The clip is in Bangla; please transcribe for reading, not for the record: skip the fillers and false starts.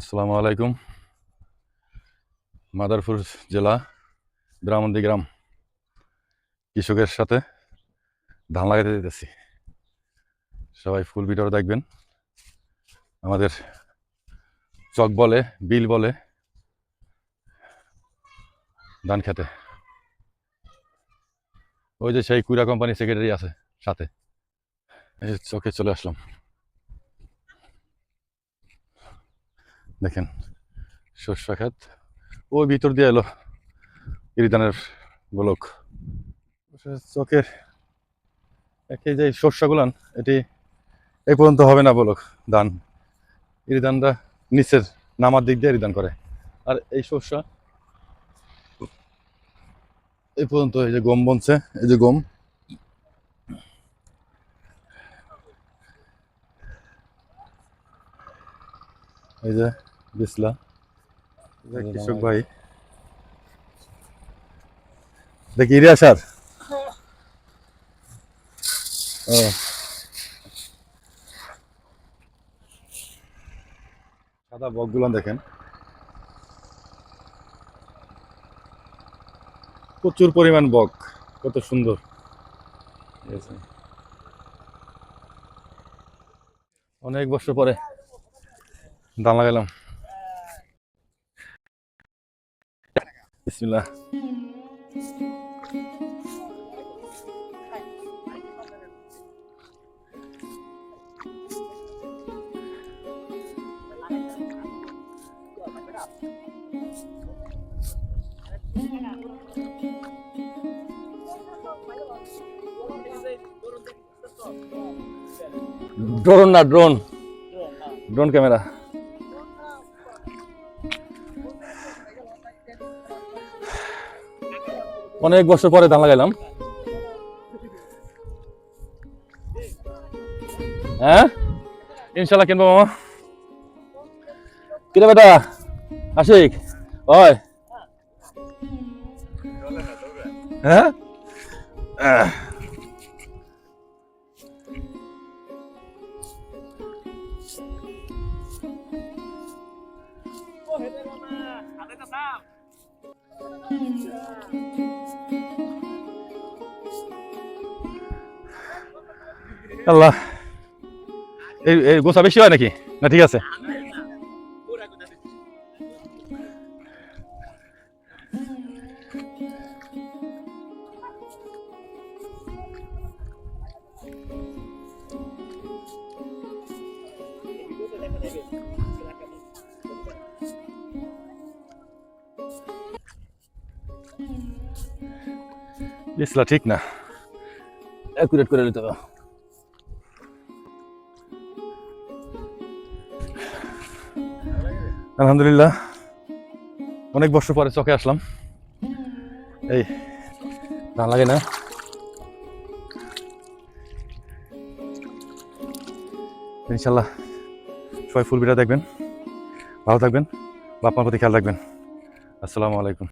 আসসালামু আলাইকুম। মাদারপুর জেলা ব্রাহ্মণদি গ্রাম কৃষকের সাথে ধান লাগাতে যেতেছি। সবাই ফুল ভিডিওটা দেখবেন। আমাদের চক বলে, বিল বলে ধান খেতে। ওই যে সেই কুইরা কোম্পানি সেক্রেটারি আছে সাথে। এই চকে চলে আসলাম, দেখেন শস্য ক্ষেত। ওই ভিতর দিয়ে এলো ইরিধানের গোলক। চকের এই যে শস্যগুলান, এটি এই পর্যন্ত হবে না বলক ধান। ইরিধানটা নিচের নামার দিক দিয়ে ইরিধান করে, আর এই শস্য এই পর্যন্ত। এই যে গম বনছে, এই যে গম, এই যে বিসলা, কৃষক ভাই। দেখি ইরিয়া সার। ও, সাদা বকগুলো দেখেন, প্রচুর পরিমাণ বক, কত সুন্দর। ঠিক আছে। অনেক বছর পরে ধান লাগাইলাম। বিসমিল্লাহ। ড্রোন না, ড্রোন, ড্রোন ক্যামেরা। অনেক বছর পরে ধান লাগাইলাম। হ্যাঁ, ইনশাল্লাহ কিনবো মামা। কিরে বেটা আশিক, ওই হ্যাঁ। আল্লাহ, এই গোছা বেশি হয় নাকি? না ঠিক আছে। বিসলা ঠিক না, অ্যাকুরেট করে নিতে হবে। আলহামদুলিল্লাহ, অনেক বছর পরে চকে আসলাম। এই ধান লাগে না। ইনশাল্লাহ সবাই ফুল ভিডিও দেখবেন, ভালো থাকবেন, বাপ মার প্রতি খেয়াল রাখবেন। আসসালামু আলাইকুম।